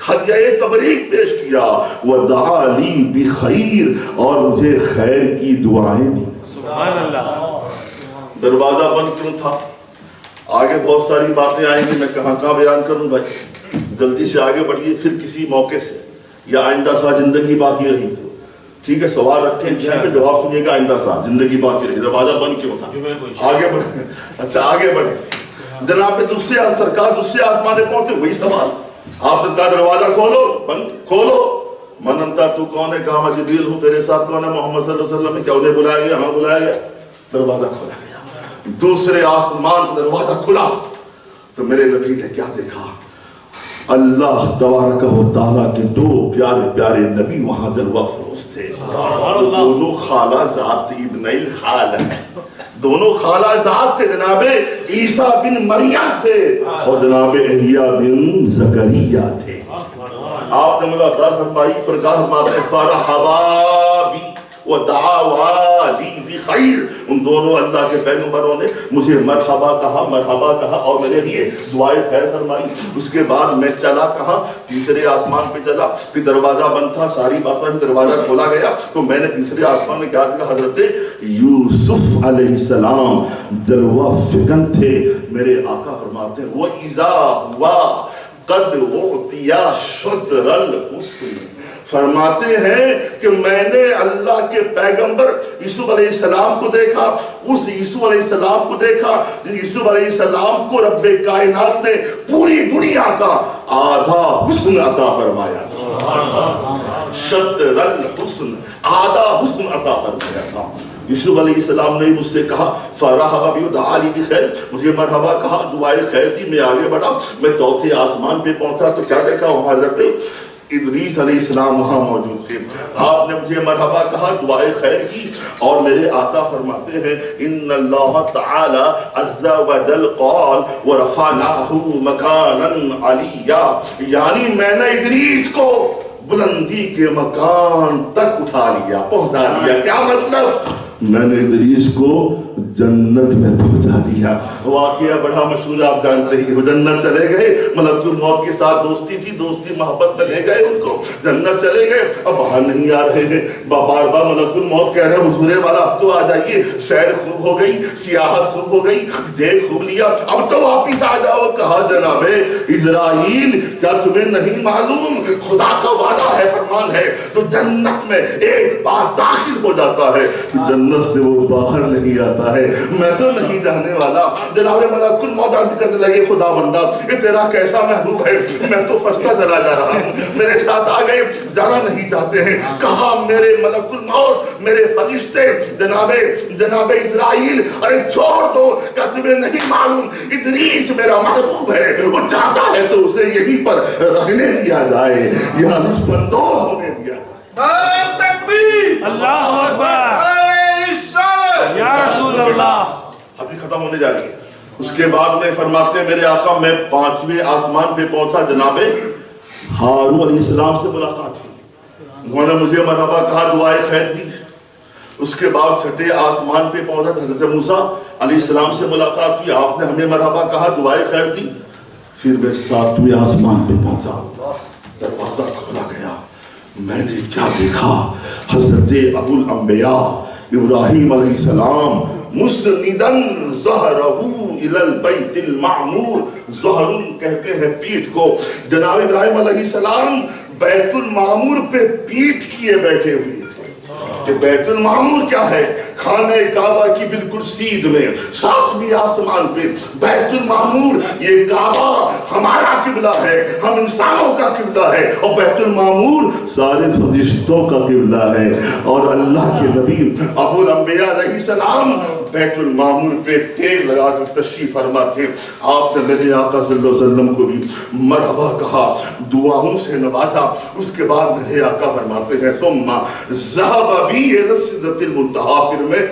ہدیہ تبریک پیش کیا. ودعا لی بخیر، اور مجھے خیر کی دعائیں دی. سبحان اللہ. دروازہ بند کیوں تھا؟ آگے بہت ساری باتیں آئیں گی، میں کہاں بیان کروں بھائی. جلدی سے آگے بڑھیے، پھر کسی موقع سے یا آئندہ سا زندگی باقی رہی تو ٹھیک ہے، سوال رکھیں پہ جواب سنیے گا. آئندہ سا زندگی باقی رہی، دروازہ بند کیوں تھا؟ آگے بڑھیں. اچھا آگے بڑھیں. جناب دوسرے سرکار دوسرے آسمان پہ پہنچے، وہی سوال. آپ نے کہا دروازہ کھولو، بند کھولو. من انتا، تو کون ہے؟ کہا میں جبریل ہوں. تیرے ساتھ کون ہے؟ محمد صلی اللہ علیہ وسلم. کیا انہیں بلایا گیا؟ ہاں بلایا گیا. دروازہ کھولا گیا. دوسرے آسمان کا دروازہ کھلا تو میرے نبی نے کیا دیکھا؟ اللہ تبارک و تعالیٰ کے 2 پیارے پیارے نبی وہاں جلوہ فروز تھے. دونوں خالہ ذات ابن الخالہ، دونوں خالہ ذات تھے. جناب عیسیٰ بن مریم تھے اور جناب یحییٰ بن زکریا تھے. آپ نے ملاقات فرمائی. فرماتے فرحبا بی، ودعوا لی بخیر، ان دونوں اللہ کے پیغمبروں نے مجھے مرحبا کہا اور میرے لیے دعائے خیر فرمائی۔ اس کے بعد میں چلا کہاں؟ تیسرے آسمان پہ چلا، پھر دروازہ بند تھا، ساری باتیں، دروازہ کھولا گیا تو میں نے تیسرے آسمان میں کیا دیکھا؟ حضرت یوسف علیہ السلام جلوہ فکن تھے۔ میرے آقا فرماتے ہیں وَإِذَا هُوَ قَدْ أُعْطِيَ شَطْرَ الْحُسْنِ، فرماتے ہیں کہ میں نے اللہ کے پیغمبر یوسف علیہ السلام کو دیکھا، اس یوسف علیہ السلام کو دیکھا، یوسف علیہ السلام کو رب کائنات نے پوری دنیا کا آدھا حسن عطا فرمایا، شطر الحسن، آدھا حسن عطا فرمایا تھا۔ یوسف علیہ السلام نے مجھ سے کہا فَرَحَبَ بِي وَدَعَا لِي بِخَيْرٍ، مجھے مرحبا کہا، دعائے خیر دی، میں آگے بڑھا، میں چوتھے آسمان پہ پہنچا تو کیا دیکھا؟ وہاں حضرت ادریس علیہ السلام وہاں موجود تھے۔ آپ نے مجھے مرحبا کہا، دعائے خیر کی، اور میرے آقا فرماتے ہیں ان اللہ تعالی عز وجل قال وَرَفَعْنَاهُ مَكَانًا عَلِيًّا، یعنی میں نے ادریس کو بلندی کے مکان تک اٹھا لیا، پہنچا لیا۔ کیا مطلب؟ میں نے ادریس کو جنت میں پہنچا دیا۔ واقعہ بڑا مشہور، آپ جانتے ہیں، وہ جنت چلے گئے، ملک الموت کے ساتھ دوستی تھی، دوستی محبت میں لے گئے ان کو، جنت چلے گئے، اب باہر نہیں آ رہے ہیں، بار بار ملک الموت کہہ رہے ہیں حضور والا اب تو آ جائیے، سیر خوب ہو گئی، سیاحت خوب ہو گئی، دیکھ خوب لیا، اب تو واپس آ جاؤ۔ کہا جناب اسرائیل کیا تمہیں نہیں معلوم خدا کا وعدہ ہے، فرمان ہے، تو جنت میں ایک بار داخل ہو جاتا ہے جنت سے وہ باہر نہیں آتا ہے۔ میں تو نہیں جانے والا۔ جناب ملک الموت عرض کرنے لگے خدا بندہ یہ تیرا کیسا محبوب ہے، میں تو پھنستا چلا جا رہا ہوں، میرے ساتھ آ گئے، جانا نہیں چاہتے ہیں۔ کہا میرے ملک الموت، میرے فرشتے، جناب اسرائیل، ارے چھوڑ دو، کیا تمہیں نہیں معلوم ادریس میرا محبوب ہے، وہ چاہتا ہے تو اسے یہیں پر رہنے دیا جائے، یہاں لطف اندوز ہونے دیا جائے۔ نعرہ تکبیر، اللہ اکبر، یا رسول اللہ۔ حدیث ختم ہونے جا رہی ہے۔ اس کے بعد میں فرماتے ہیں میرے آقا میں 5ویں آسمان پہ پہنچا، جناب ہارون علیہ السلام سے ملاقات ہوئی، انہوں نے مجھے مرحبا کہا، دعائے خیر دی۔ اس کے بعد 6ٹھے آسمان پہ پہنچا، حضرت موسیٰ علیہ السلام سے ملاقات ہوئی، آپ نے ہمیں مرحبا کہا، دعائے خیر دی۔ پھر میں 7ویں آسمان پہ پہنچا، دروازہ کھولا گیا، میں نے کیا دیکھا؟ حضرت ابو الانبیاء ابراہیم علیہ السلام مسندن ظہرہ الی البیت المعمور، ظہر کہتے ہیں پیٹھ کو، جناب ابراہیم علیہ السلام بیت المعمور پہ پیٹھ کیے بیٹھے ہوئے تھے۔ کہ بیت المعمور کیا ہے؟ خانہ کعبہ کی بالکل سیدھ میں 7ویں آسمان پہ بیت المعمور، یہ کعبہ ہمارا قبلہ ہے، ہم انسانوں کا قبلہ ہے، اور بیت المعمور سارے فرشتوں کا قبلہ ہے۔ اور اللہ کے نبی ابو الانبیاء علیہ السلام بیت المعمور پہ تیغ لگا کر تشریف فرما تھے۔ آپ نے میرے آقا صلی اللہ علیہ وسلم کو بھی مرحبا کہا، دعاؤں سے نوازا۔ اس کے بعد میرے آقا فرماتے ہیں ثم ذهب بی الی سدرۃ المنتہا، پھر میں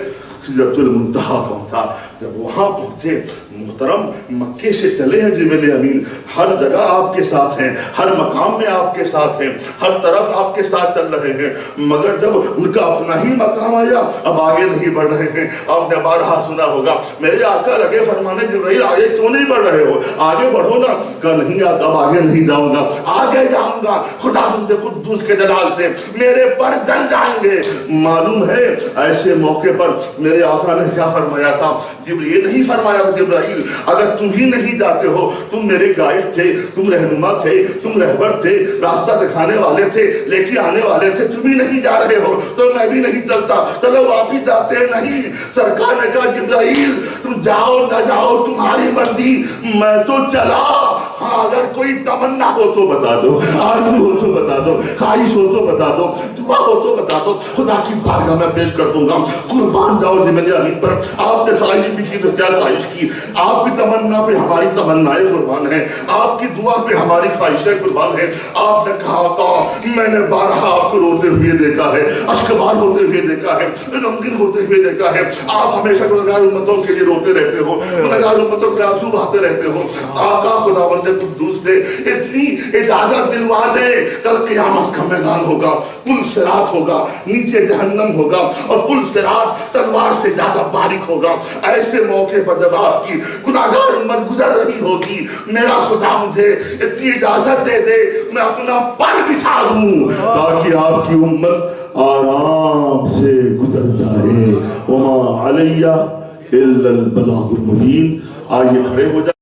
سدرۃ المنتہا پہنچا۔ جب وہاں پہنچے، محترم مکے سے چلے ہیں جبریل امین، ہر جگہ آپ کے ساتھ ہیں، ہر مقام میں آپ کے ساتھ ہیں، ہر طرف آپ کے ساتھ چل رہے ہیں، مگر جب ان کا اپنا ہی مقام آیا اب آگے نہیں بڑھ رہے ہیں۔ آپ نے بارہا سنا ہوگا، میرے آقا لگے فرمانے جبرائیل آگے کیوں نہیں بڑھ رہے ہو، آگے بڑھو نا۔ کہا نہیں آقا اب آگے نہیں جاؤں گا، آگے جاؤں گا، خدا بند قدوس کے جلال سے میرے پر جل جائیں گے۔ معلوم ہے ایسے موقع پر میرے آقا نے کیا فرمایا تھا؟ یہ نہیں فرمایا جبرائیل اگر تم ہی نہیں جاتے ہو، تم میرے گائیڈ تھے، تم رہنما تھے، تم رہبر تھے، راستہ دکھانے والے تھے، لے کے آنے والے تھے، تم ہی نہیں جا رہے ہو تو میں بھی نہیں چلتا، چلو واپس جاتے ہیں۔ نہیں، سرکار نے کہا جبرائیل تم جاؤ نہ جاؤ تمہاری مرضی، میں تو چلا۔ ہاں اگر کوئی تمنا ہو تو بتا دو، آرزو ہو تو بتا دو، خواہش ہو تو بتا دو، دعا ہو تو بتا دو، خدا کی بارگاہ میں پیش کر دوں گا۔ قربان جاؤ جبریل امین پر، آپ نے خواہش بھی کی تو کیا خواہش کی، آپ کی تمنا پہ ہماری تمنائیں قربان ہیں، آپ کی دعا پہ ہماری خواہشیں قربان ہیں۔ آپ نے کہا کہ میں نے بارہا آپ کو روتے ہوئے دیکھا ہے، اشکبار ہوتے ہوئے دیکھا ہے، غمگین ہوتے ہوئے دیکھا ہے، آپ ہمیشہ گنہگار امتوں کے لیے روتے رہتے ہو، گنہگار امتوں کے آنسو بہاتے رہتے ہو۔ آقا خداوند قدوس سے اتنی اجازت دلوا دے، کل قیامت قیامت کا میدان ہوگا، پل صراط ہوگا، نیچے جہنم ہوگا، اور پل صراط تلوار سے زیادہ باریک ہوگا۔ ایسے موقع پر جب آپ کی گناہگار امت گزر رہی ہوگی، میرا خدا مجھے اتنی اجازت دے دے میں اپنا پر بچھا دوں تاکہ آپ کی امت آرام سے گزر جائے۔ وما علیہ الا البلاغ المبین۔ آئیے کھڑے ہو جائے۔